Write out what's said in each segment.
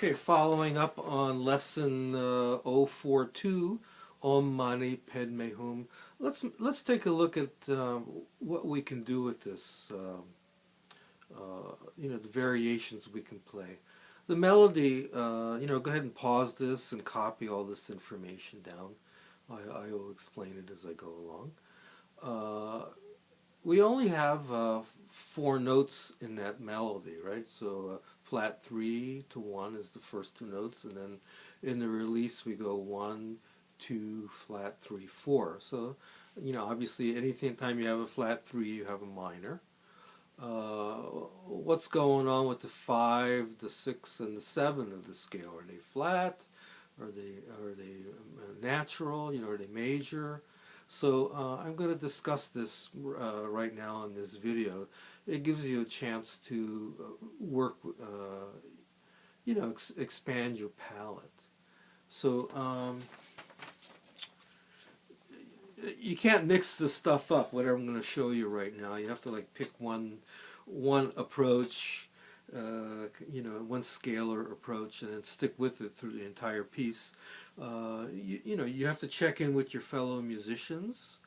Okay, following up on lesson 042, Om Mane Padme Hum. Let's take a look at what we can do with this. The variations we can play. The melody. Go ahead and pause this and copy all this information down. I will explain it as I go along. We only have 4 notes in that melody, right? So flat 3 to 1 is the first 2 notes, and then in the release we go 1, 2, flat 3, 4. So, obviously anything time you have a flat 3, you have a minor. What's going on with the 5, the 6, and the 7 of the scale? Are they flat? Are they natural? Are they major? So I'm going to discuss this right now in this video. It gives you a chance to work, expand your palette. So you can't mix this stuff up, whatever I'm going to show you right now. You have to pick one approach, one scalar approach, and then stick with it through the entire piece. You have to check in with your fellow musicians.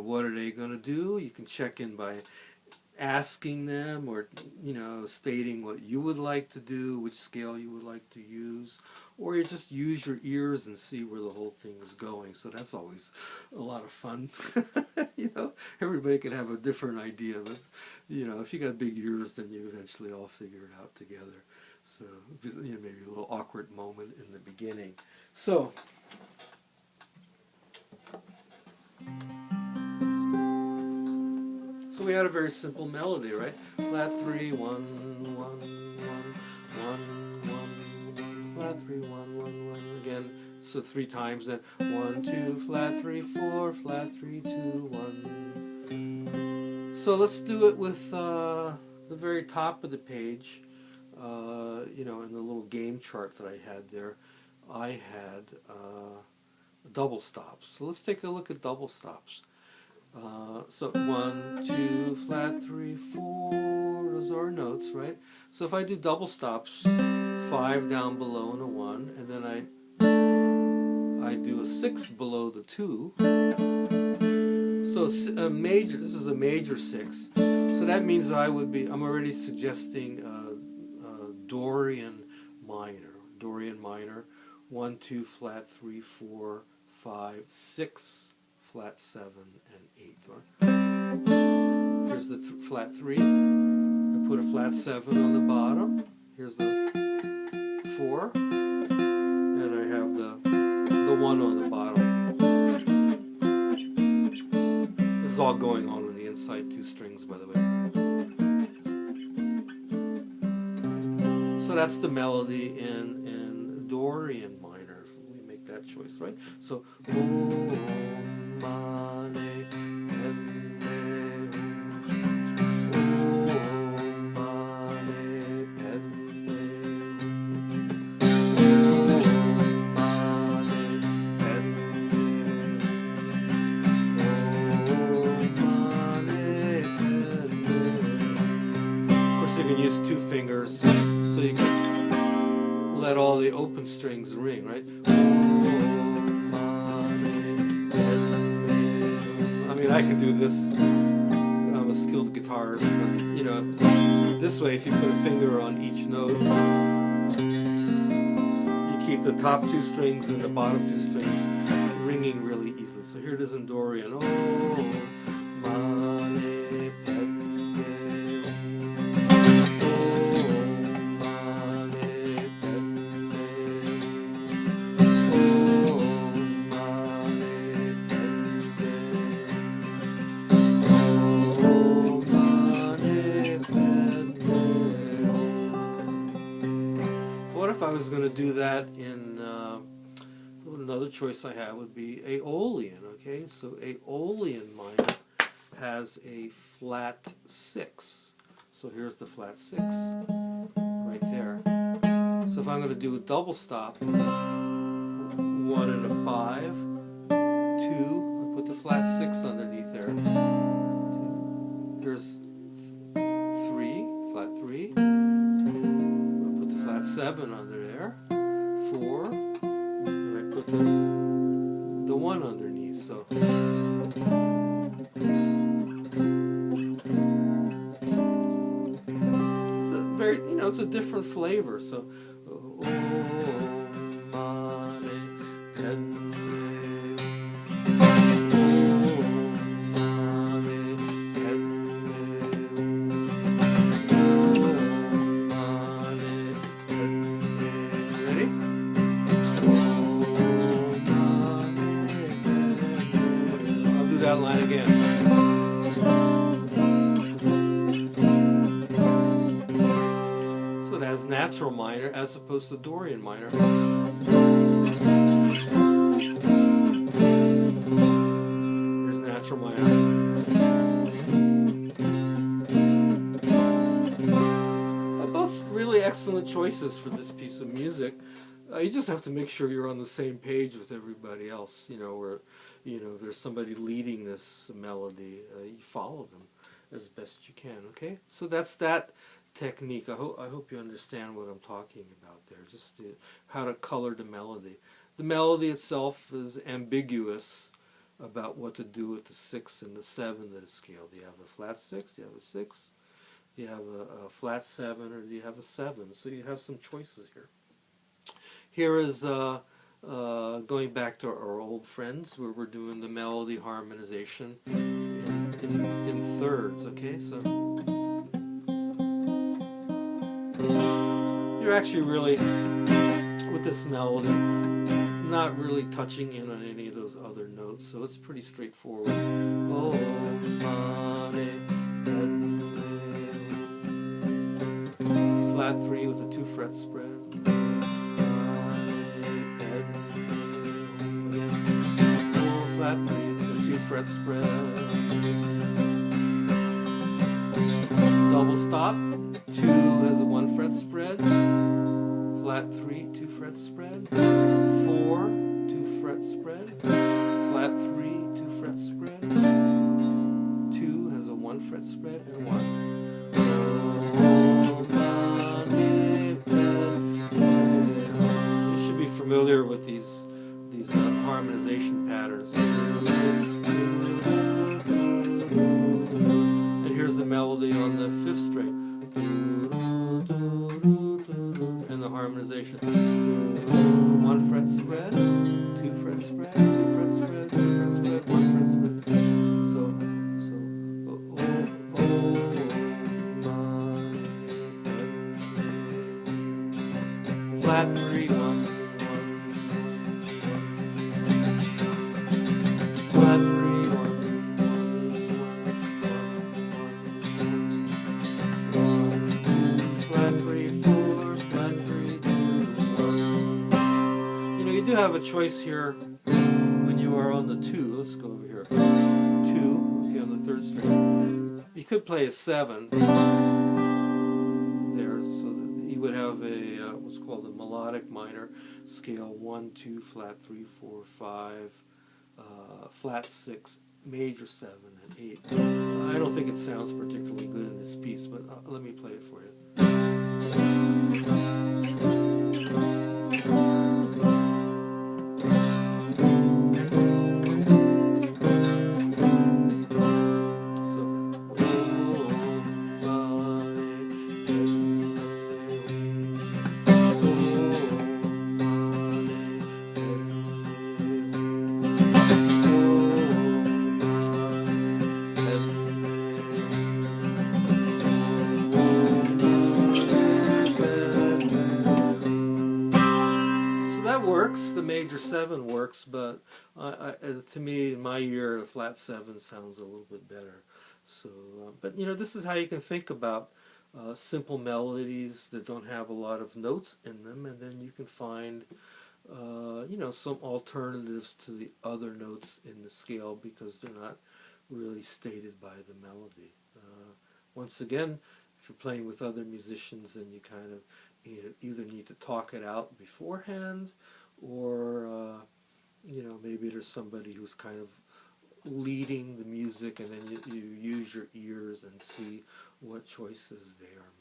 What are they going to do? You can check in by asking them, or stating what you would like to do, which scale you would like to use, or you just use your ears and see where the whole thing is going. So that's always a lot of fun. Everybody can have a different idea, but if you got big ears, then you eventually all figure it out together. So maybe a little awkward moment in the beginning. So we had a very simple melody, right? Flat 3, 1, 1, 1, 1, 1, flat 3, 1, 1, 1 again. So 3 times, then 1, 2, flat 3, 4, flat 3, 2, 1. So let's do it with the very top of the page. In the little game chart that I had there, I had double stops. So let's take a look at double stops. So 1, 2, flat 3, 4, those are our notes, right? So if I do double stops, 5 down below and a 1, and then I do a 6 below the 2. So this is a major 6. So that means I'm already suggesting Dorian minor, 1, 2, flat 3, 4, 5, 6, flat 7, and 8. Here's the flat 3. I put a flat 7 on the bottom. Here's the 4, and I have the 1 on the bottom. This is all going on the inside 2 strings, by the way. So that's the melody in Dorian minor. We make that choice, right? So Om Mane Padme Hum, Om Mane Padme Hum, Om Mane Padme Hum. Of course, you can use 2 fingers. So you can let all the open strings ring, right? I mean, I can do this. I'm a skilled guitarist, but this way, if you put a finger on each note, you keep the top 2 strings and the bottom 2 strings ringing really easily. So here it is in Dorian. Oh, Mane Padme. What if I was going to do that in another choice I have would be Aeolian, okay? So Aeolian minor has a flat 6. So here's the flat 6 right there. So if I'm going to do a double stop, 1 and a 5, 2, I put the flat 6 underneath there. Here's 3, flat 3. I put the 7 under there, 4, and I put the 1 underneath. So it's a very, it's a different flavor. So Om Mane Padme that line again. So it has natural minor as opposed to Dorian minor. Here's natural minor. Both really excellent choices for this piece of music. You just have to make sure you're on the same page with everybody else, where, if there's somebody leading this melody, you follow them as best you can, okay? So that's that technique. I hope you understand what I'm talking about there, just how to color the melody. The melody itself is ambiguous about what to do with the 6 and the 7 that is scaled. Do you have a flat 6? Do you have a 6? Do you have a flat 7, or do you have a 7? So you have some choices here. Here is going back to our old friends, where we're doing the melody harmonization in thirds, okay? So you're actually really, with this melody, not really touching in on any of those other notes, so it's pretty straightforward. Om Mane Padme. Flat 3 with a 2-fret spread. Flat 3 with a 2-fret spread. Double stop. 2 has a 1-fret spread. Flat 3, 2-fret spread. 4, 2-fret spread. Flat 3, 2-fret spread. 2 has a 1-fret spread and 1. You should be familiar with these harmonization patterns. And here's the melody on the 5th string. And the harmonization. 1-fret spread, 2-fret spread, 2-fret spread, 2-fret spread, 1-fret spread. So flat 3, 1, 1, 1. Flat 3, 1, 1, 1, 1. Flat 3, 4, flat 3, 2, 1. You do have a choice here when you are on the 2. Let's go over here. 2, okay, on the 3rd string. You could play a 7 there, so that you would have a what's called a melodic minor scale: 1, 2, flat 3, 4, 5, flat 6, major 7, and 8. I don't think it sounds particularly good in this piece, but let me play it for you. Works, the major 7 works, but to me, in my ear, a flat 7 sounds a little bit better. So, but this is how you can think about simple melodies that don't have a lot of notes in them, and then you can find, some alternatives to the other notes in the scale because they're not really stated by the melody. Once again, if you're playing with other musicians, then you kind of either need to talk it out beforehand, or maybe there's somebody who's kind of leading the music, and then you use your ears and see what choices they are